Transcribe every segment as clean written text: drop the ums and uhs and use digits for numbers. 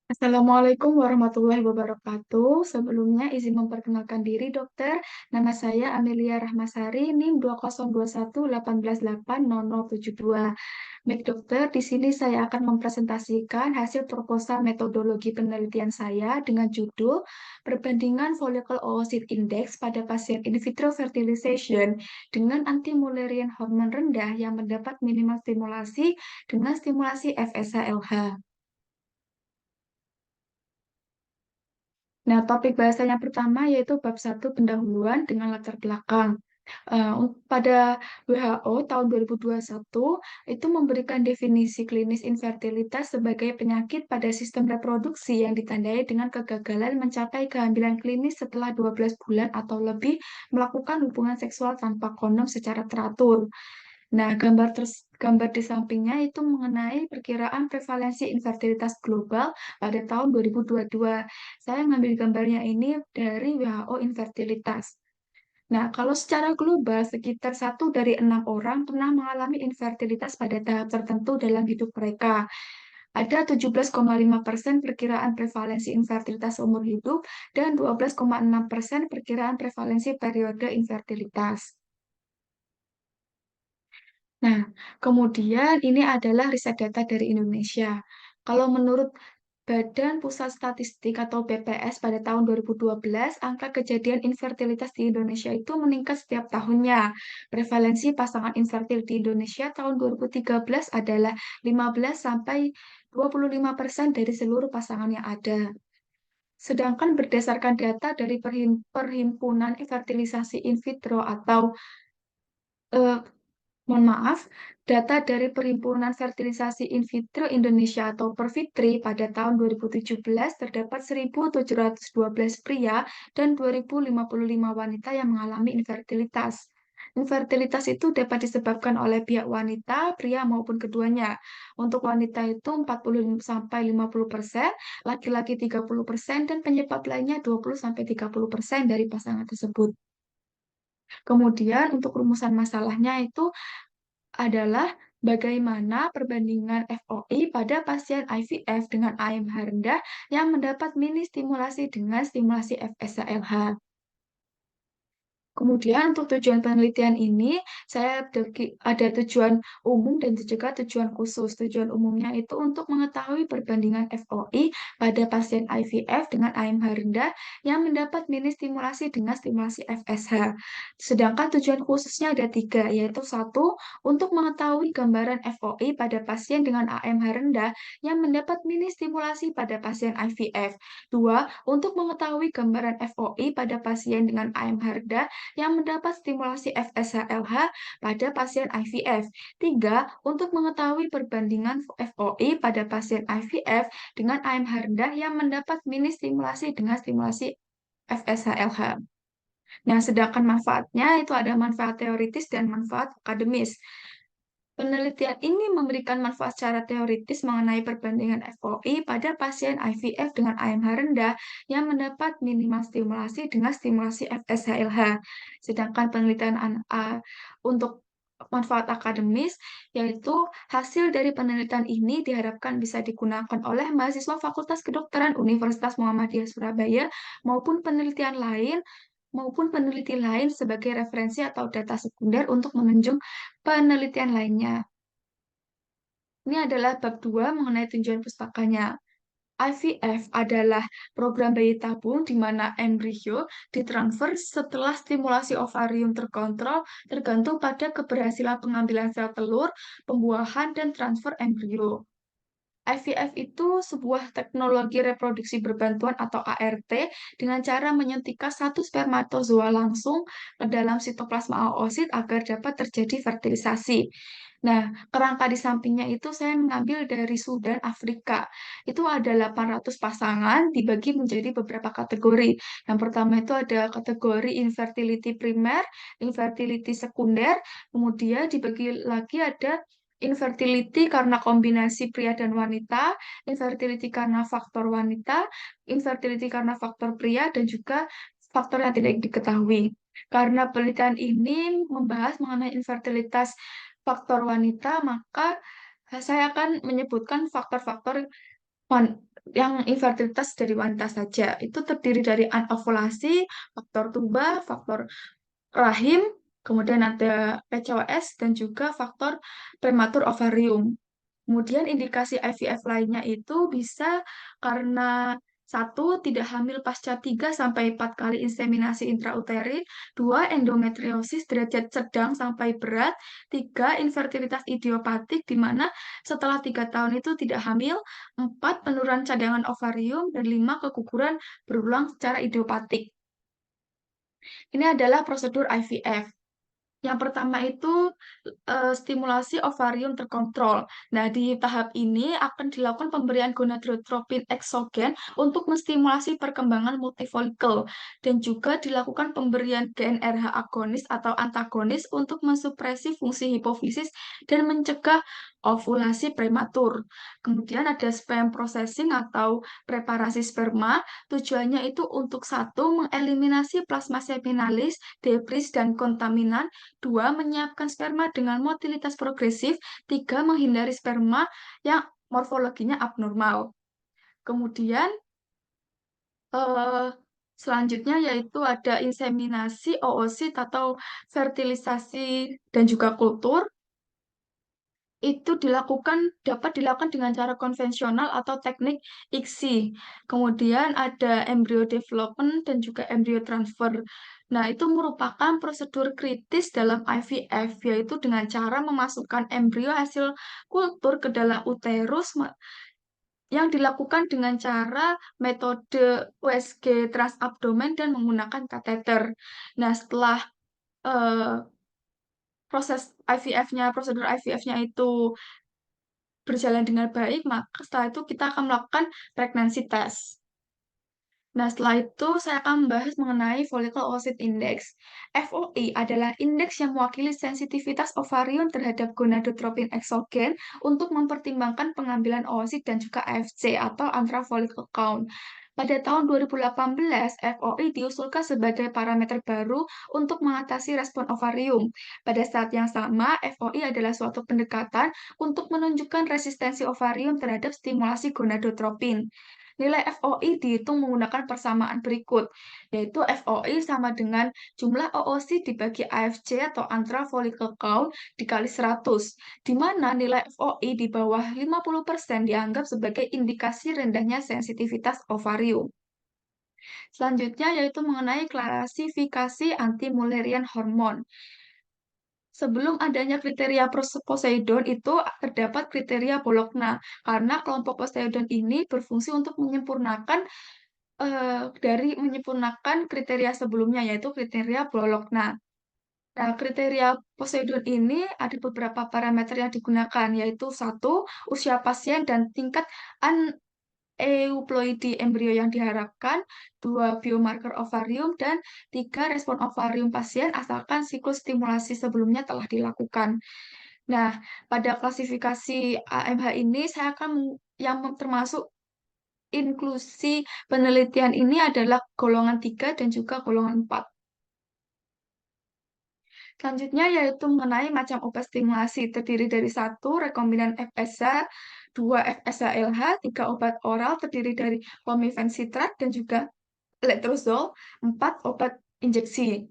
Assalamualaikum warahmatullahi wabarakatuh. Sebelumnya izin memperkenalkan diri, dokter. Nama saya Amelia Rahmasari, NIM 202181880072. Baik, dokter, di sini saya akan mempresentasikan hasil proposal metodologi penelitian saya dengan judul Perbandingan Follicle Oocyte Index pada pasien in vitro fertilization dengan anti-Mullerian hormon rendah yang mendapat minimal stimulasi dengan stimulasi FSH-LH. Nah, topik bahasanya pertama yaitu bab satu pendahuluan dengan latar belakang. Pada WHO tahun 2021 itu memberikan definisi klinis infertilitas sebagai penyakit pada sistem reproduksi yang ditandai dengan kegagalan mencapai kehamilan klinis setelah 12 bulan atau lebih melakukan hubungan seksual tanpa kondom secara teratur. Nah, gambar di sampingnya itu mengenai perkiraan prevalensi infertilitas global pada tahun 2022. Saya ngambil gambarnya ini dari WHO Infertilitas. Nah, kalau secara global, sekitar 1 dari 6 orang pernah mengalami infertilitas pada tahap tertentu dalam hidup mereka. Ada 17,5% perkiraan prevalensi infertilitas umur hidup dan 12,6% perkiraan prevalensi periode infertilitas. Nah, kemudian ini adalah riset data dari Indonesia. Kalau menurut Badan Pusat Statistik atau BPS pada tahun 2012, angka kejadian infertilitas di Indonesia itu meningkat setiap tahunnya. Prevalensi pasangan infertil di Indonesia tahun 2013 adalah 15 sampai 25% dari seluruh pasangan yang ada. Sedangkan berdasarkan data dari Perhimpunan Fertilisasi In Vitro atau eh, mohon maaf, data dari Perhimpunan Fertilisasi In Vitro Indonesia atau Pervitri pada tahun 2017 terdapat 1.712 pria dan 2.055 wanita yang mengalami infertilitas. Infertilitas itu dapat disebabkan oleh pihak wanita, pria maupun keduanya. Untuk wanita itu 40 sampai 50%, laki-laki 30%, dan penyebab lainnya 20 sampai 30% dari pasangan tersebut. Kemudian untuk rumusan masalahnya itu adalah bagaimana perbandingan FOI pada pasien IVF dengan AMH rendah yang mendapat mini stimulasi dengan stimulasi FSH-LH. Kemudian untuk tujuan penelitian ini, ada tujuan umum dan juga tujuan khusus. Tujuan umumnya itu untuk mengetahui perbandingan FOI pada pasien IVF dengan AMH rendah yang mendapat mini stimulasi dengan stimulasi FSH. Sedangkan tujuan khususnya ada tiga, yaitu satu, untuk mengetahui gambaran FOI pada pasien dengan AMH rendah yang mendapat mini stimulasi pada pasien IVF. Dua, untuk mengetahui gambaran FOI pada pasien dengan AMH rendah yang mendapat stimulasi FSH-LH pada pasien IVF. Tiga, untuk mengetahui perbandingan FOI pada pasien IVF dengan AMH rendah yang mendapat mini stimulasi dengan stimulasi FSH-LH. Nah, sedangkan manfaatnya itu ada manfaat teoritis dan manfaat akademis. Penelitian ini memberikan manfaat secara teoritis mengenai perbandingan FOI pada pasien IVF dengan AMH rendah yang mendapat minimal stimulasi dengan stimulasi FSH-LH. Sedangkan penelitian untuk manfaat akademis, yaitu hasil dari penelitian ini diharapkan bisa digunakan oleh mahasiswa Fakultas Kedokteran Universitas Muhammadiyah Surabaya maupun peneliti lain sebagai referensi atau data sekunder untuk menunjang penelitian lainnya. Ini adalah bab 2 mengenai tujuan pustakanya. IVF adalah program bayi tabung di mana embrio ditransfer setelah stimulasi ovarium terkontrol tergantung pada keberhasilan pengambilan sel telur, pembuahan, dan transfer embrio. IVF itu sebuah teknologi reproduksi berbantuan atau ART dengan cara menyuntikkan satu spermatozoa langsung ke dalam sitoplasma oosit agar dapat terjadi fertilisasi. Nah, kerangka di sampingnya itu saya mengambil dari Sudan, Afrika. Itu ada 800 pasangan dibagi menjadi beberapa kategori. Yang pertama itu ada kategori infertility primer, infertility sekunder, kemudian dibagi lagi ada infertility karena kombinasi pria dan wanita, infertility karena faktor wanita, infertility karena faktor pria, dan juga faktor yang tidak diketahui. Karena penelitian ini membahas mengenai infertilitas faktor wanita, maka saya akan menyebutkan faktor-faktor yang infertilitas dari wanita saja. Itu terdiri dari anovulasi, faktor tuba, faktor rahim, kemudian ada PCOS, dan juga faktor prematur ovarium. Kemudian indikasi IVF lainnya itu bisa karena satu, tidak hamil pasca 3 sampai 4 kali inseminasi intrauterin, dua, endometriosis derajat sedang sampai berat, tiga, infertilitas idiopatik di mana setelah 3 tahun itu tidak hamil, empat, penurunan cadangan ovarium, dan lima, keguguran berulang secara idiopatik. Ini adalah prosedur IVF. Yang pertama itu stimulasi ovarium terkontrol. Nah, di tahap ini akan dilakukan pemberian gonadotropin eksogen untuk menstimulasi perkembangan multifolikel dan juga dilakukan pemberian GnRH agonis atau antagonis untuk mensupresi fungsi hipofisis dan mencegah ovulasi prematur. Kemudian ada sperm processing atau preparasi sperma. Tujuannya itu untuk satu, mengeliminasi plasma seminalis, debris, dan kontaminan. Dua, menyiapkan sperma dengan motilitas progresif. Tiga, menghindari sperma yang morfologinya abnormal. Kemudian, eh, selanjutnya yaitu ada inseminasi, oosit atau fertilisasi dan juga kultur. Itu dapat dilakukan dengan cara konvensional atau teknik ICSI. Kemudian ada embryo development dan juga embryo transfer. Nah, itu merupakan prosedur kritis dalam IVF, yaitu dengan cara memasukkan embrio hasil kultur ke dalam uterus yang dilakukan dengan cara metode USG transabdomen dan menggunakan kateter. Nah, setelah eh, prosedur IVF-nya itu berjalan dengan baik, maka setelah itu kita akan melakukan pregnancy test. Nah, setelah itu saya akan membahas mengenai Follicle Oocyte Index. FOI adalah indeks yang mewakili sensitivitas ovarium terhadap gonadotropin eksogen untuk mempertimbangkan pengambilan oosit dan juga AFC atau antral follicle count. Pada tahun 2018, FOI diusulkan sebagai parameter baru untuk mengatasi respon ovarium. Pada saat yang sama, FOI adalah suatu pendekatan untuk menunjukkan resistensi ovarium terhadap stimulasi gonadotropin. Nilai FOI dihitung menggunakan persamaan berikut, yaitu FOI sama dengan jumlah oosit dibagi AFC atau antral follicle count dikali 100, di mana nilai FOI di bawah 50% dianggap sebagai indikasi rendahnya sensitivitas ovarium. Selanjutnya yaitu mengenai klasifikasi anti-Mullerian hormon. Sebelum adanya kriteria Poseidon itu terdapat kriteria Bologna, karena kelompok Poseidon ini berfungsi untuk menyempurnakan kriteria sebelumnya, yaitu kriteria Bologna. Nah, kriteria Poseidon ini ada beberapa parameter yang digunakan, yaitu satu, usia pasien dan tingkat aneuploidi embrio yang diharapkan, dua, biomarker ovarium, dan tiga, respon ovarium pasien asalkan siklus stimulasi sebelumnya telah dilakukan. Nah, pada klasifikasi AMH ini saya akan yang termasuk inklusi penelitian ini adalah golongan 3 dan juga golongan 4. Selanjutnya yaitu mengenai macam obat stimulasi terdiri dari satu rekombinan FSH, dua FSH-LH, tiga obat oral terdiri dari clomiphene dan juga letrozole, empat obat injeksi.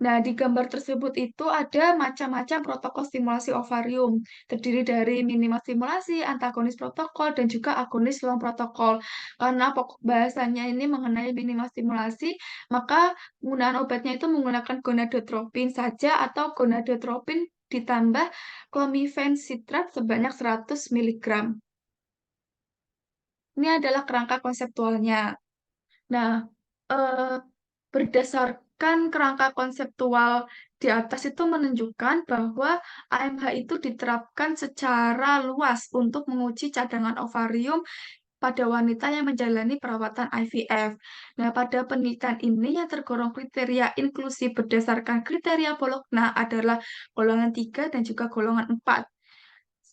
Nah, di gambar tersebut itu ada macam-macam protokol stimulasi ovarium, terdiri dari minimal stimulasi, antagonis protokol, dan juga agonis long protokol. Karena pokok bahasanya ini mengenai minimal stimulasi, maka penggunaan obatnya itu menggunakan gonadotropin saja atau gonadotropin ditambah clomiphene citrat sebanyak 100 mg. Ini adalah kerangka konseptualnya. Nah, eh, berdasarkan kerangka konseptual di atas itu menunjukkan bahwa AMH itu diterapkan secara luas untuk menguji cadangan ovarium pada wanita yang menjalani perawatan IVF. Nah, pada penelitian ini yang tergolong kriteria inklusi berdasarkan kriteria Bologna adalah golongan 3 dan juga golongan 4.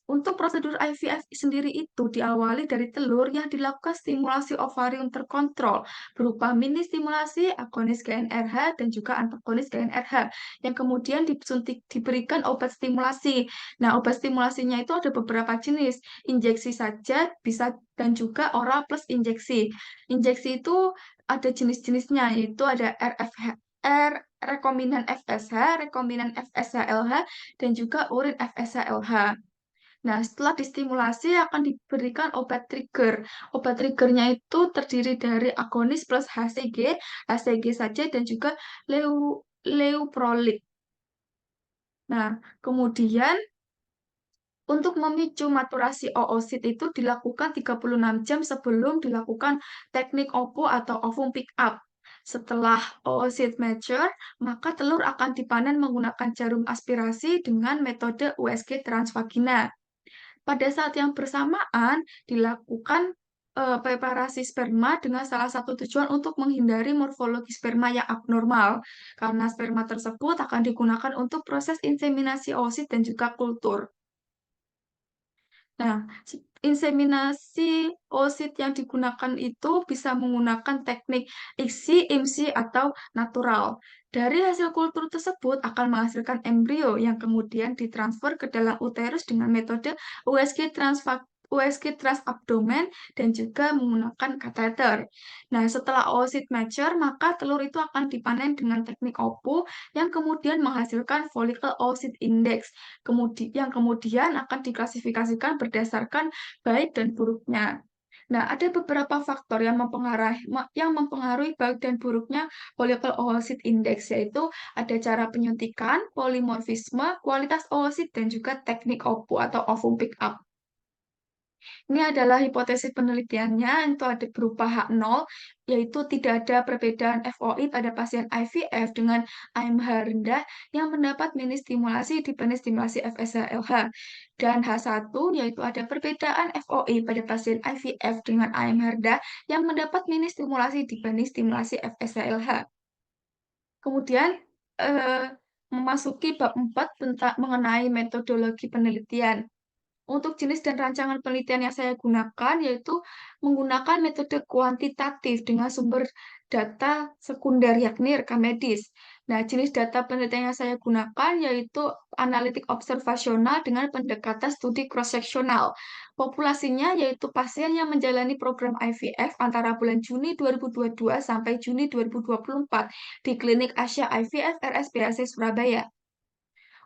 Untuk prosedur IVF sendiri itu diawali dari telur yang dilakukan stimulasi ovarium terkontrol berupa mini stimulasi agonis GnRH dan juga antagonis GnRH yang kemudian diberikan obat stimulasi. Nah, obat stimulasinya itu ada beberapa jenis, injeksi saja bisa dan juga oral plus injeksi. Injeksi itu ada jenis-jenisnya yaitu ada rekombinan FSH, rekombinan FSH-LH, dan juga urin FSH-LH. Nah, setelah distimulasi akan diberikan obat trigger. Obat triggernya itu terdiri dari agonis plus HCG saja dan juga leuprolid. Nah, kemudian untuk memicu maturasi oosit itu dilakukan 36 jam sebelum dilakukan teknik OPO atau ovum pick up. Setelah oosit mature, maka telur akan dipanen menggunakan jarum aspirasi dengan metode USG transvagina. Pada saat yang bersamaan dilakukan preparasi sperma dengan salah satu tujuan untuk menghindari morfologi sperma yang abnormal, karena sperma tersebut akan digunakan untuk proses inseminasi oosit dan juga kultur. Nah, inseminasi oosit yang digunakan itu bisa menggunakan teknik ICSI, IMSI, atau natural. Dari hasil kultur tersebut akan menghasilkan embrio yang kemudian ditransfer ke dalam uterus dengan metode USG transabdomen dan juga menggunakan kateter. Nah, setelah oosit mature, maka telur itu akan dipanen dengan teknik OPU yang kemudian menghasilkan follicle oocyte index yang kemudian akan diklasifikasikan berdasarkan baik dan buruknya. Nah, ada beberapa faktor yang mempengaruhi baik dan buruknya follicle oocyte index, yaitu ada cara penyuntikan, polimorfisme, kualitas oosit, dan juga teknik OPU atau ovum pick up. Ini adalah hipotesis penelitiannya, itu ada berupa H0, yaitu tidak ada perbedaan FOI pada pasien IVF dengan AMH rendah yang mendapat mini stimulasi dibanding stimulasi FSH-LH. Dan H1, yaitu ada perbedaan FOI pada pasien IVF dengan AMH rendah yang mendapat mini stimulasi dibanding stimulasi FSH-LH. Kemudian, eh, memasuki bab 4 tentang mengenai metodologi penelitian. Untuk jenis dan rancangan penelitian yang saya gunakan yaitu menggunakan metode kuantitatif dengan sumber data sekunder yakni rekam medis. Nah, jenis data penelitian yang saya gunakan yaitu analitik observasional dengan pendekatan studi cross-seksional. Populasinya yaitu pasien yang menjalani program IVF antara bulan Juni 2022 sampai Juni 2024 di Klinik Asia IVF RSPAC Surabaya.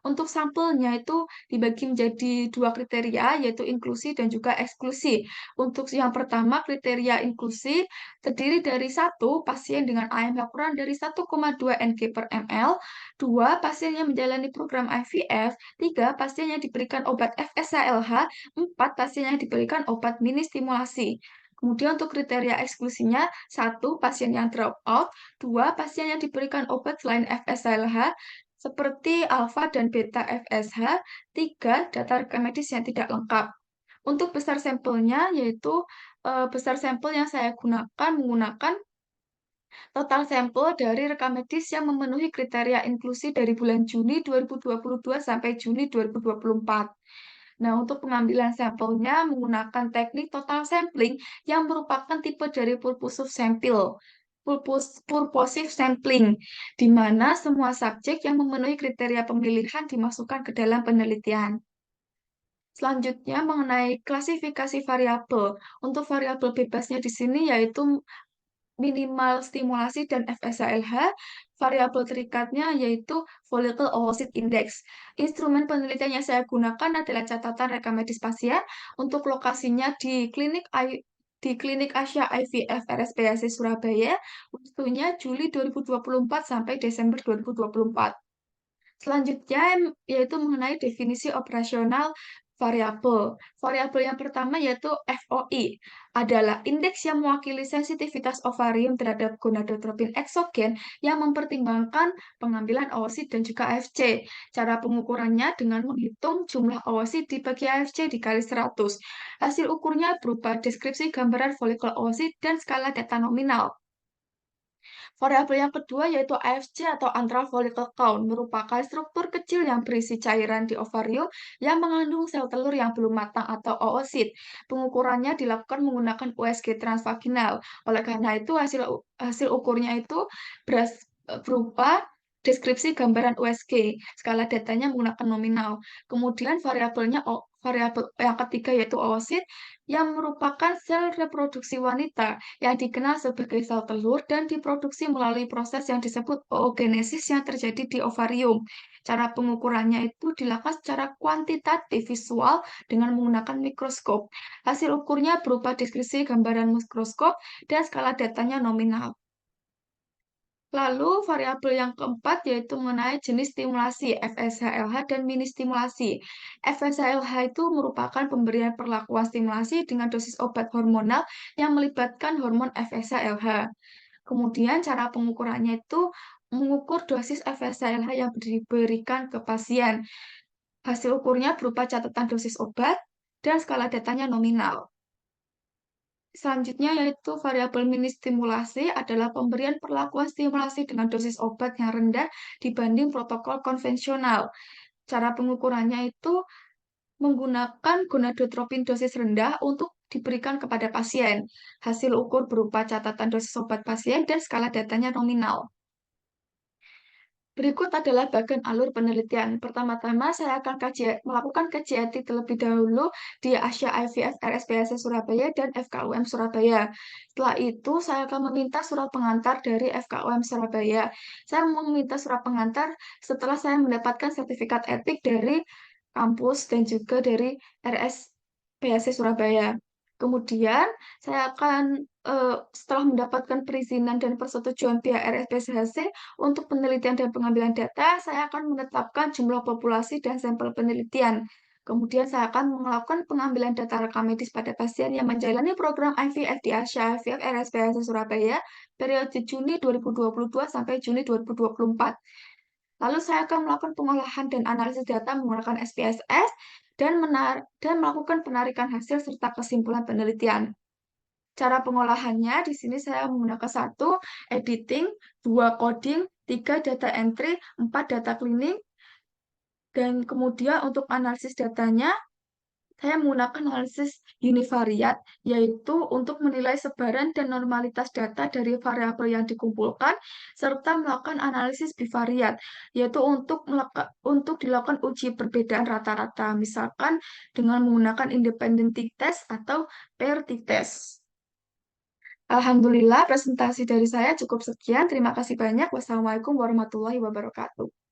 Untuk sampelnya itu dibagi menjadi dua kriteria, yaitu inklusi dan juga eksklusi. Untuk yang pertama, kriteria inklusi terdiri dari satu pasien dengan AMH kurang dari 1,2 Ng per ml, dua pasien yang menjalani program IVF, tiga pasien yang diberikan obat FSH-LH, empat pasien yang diberikan obat mini stimulasi. Kemudian untuk kriteria eksklusinya, satu pasien yang drop out, dua pasien yang diberikan obat selain FSH-LH, seperti alfa dan beta FSH, 3 data rekam medis yang tidak lengkap. Untuk besar sampelnya, yaitu besar sampel yang saya gunakan menggunakan total sampel dari rekam medis yang memenuhi kriteria inklusi dari bulan Juni 2022 sampai Juni 2024. Nah, untuk pengambilan sampelnya menggunakan teknik total sampling yang merupakan tipe dari purposive sampling, di mana semua subjek yang memenuhi kriteria pemilihan dimasukkan ke dalam penelitian. Selanjutnya mengenai klasifikasi variabel. Untuk variabel bebasnya di sini yaitu minimal stimulasi dan FSH-LH, variabel terikatnya yaitu follicle oocyte index. Instrumen penelitian yang saya gunakan adalah catatan rekam medis pasien untuk lokasinya di Klinik Asia IVF RSPAC Surabaya, waktunya Juli 2024 sampai Desember 2024. Selanjutnya yaitu mengenai definisi operasional variabel. Variabel yang pertama yaitu FOI adalah indeks yang mewakili sensitivitas ovarium terhadap gonadotropin eksogen yang mempertimbangkan pengambilan oosit dan juga AFC. Cara pengukurannya dengan menghitung jumlah oosit dibagi AFC dikali 100. Hasil ukurnya berupa deskripsi gambaran folikel oosit dan skala data nominal. Variabel yang kedua yaitu AFC atau antral follicle count, merupakan struktur kecil yang berisi cairan di ovarium yang mengandung sel telur yang belum matang atau oosit. Pengukurannya dilakukan menggunakan USG transvaginal. Oleh karena itu, hasil ukurnya itu berupa deskripsi gambaran USG. Skala datanya menggunakan nominal. Kemudian variabel yang ketiga yaitu oosit yang merupakan sel reproduksi wanita yang dikenal sebagai sel telur dan diproduksi melalui proses yang disebut oogenesis yang terjadi di ovarium. Cara pengukurannya itu dilakukan secara kuantitatif visual dengan menggunakan mikroskop. Hasil ukurnya berupa deskripsi gambaran mikroskop dan skala datanya nominal. Lalu variabel yang keempat yaitu mengenai jenis stimulasi FSHLH dan mini stimulasi. FSHLH itu merupakan pemberian perlakuan stimulasi dengan dosis obat hormonal yang melibatkan hormon FSHLH. Kemudian cara pengukurannya itu mengukur dosis FSHLH yang diberikan ke pasien. Hasil ukurnya berupa catatan dosis obat dan skala datanya nominal. Selanjutnya yaitu variabel mini stimulasi adalah pemberian perlakuan stimulasi dengan dosis obat yang rendah dibanding protokol konvensional. Cara pengukurannya itu menggunakan gonadotropin dosis rendah untuk diberikan kepada pasien. Hasil ukur berupa catatan dosis obat pasien dan skala datanya nominal. Berikut adalah bagian alur penelitian. Pertama-tama, saya akan melakukan kajian terlebih dahulu di Asia IVF RSPSC Surabaya dan FKUM Surabaya. Setelah itu, saya akan meminta surat pengantar dari FKUM Surabaya. Saya meminta surat pengantar setelah saya mendapatkan sertifikat etik dari kampus dan juga dari RSPSC Surabaya. Kemudian, saya akan setelah mendapatkan perizinan dan persetujuan pihak RSPSHC untuk penelitian dan pengambilan data, saya akan menetapkan jumlah populasi dan sampel penelitian. Kemudian saya akan melakukan pengambilan data rekam medis pada pasien yang menjalani program IVF di Asia IVF RSPSHC Surabaya periode Juni 2022 sampai Juni 2024. Lalu saya akan melakukan pengolahan dan analisis data menggunakan SPSS dan melakukan penarikan hasil serta kesimpulan penelitian. Cara pengolahannya di sini saya menggunakan 1 editing, 2 coding, 3 data entry, 4 data cleaning, dan kemudian untuk analisis datanya saya menggunakan analisis univariat, yaitu untuk menilai sebaran dan normalitas data dari variabel yang dikumpulkan, serta melakukan analisis bivariat, yaitu untuk dilakukan uji perbedaan rata-rata, misalkan dengan menggunakan independent t-test atau pair t-test. Alhamdulillah, presentasi dari saya cukup sekian. Terima kasih banyak. Wassalamualaikum warahmatullahi wabarakatuh.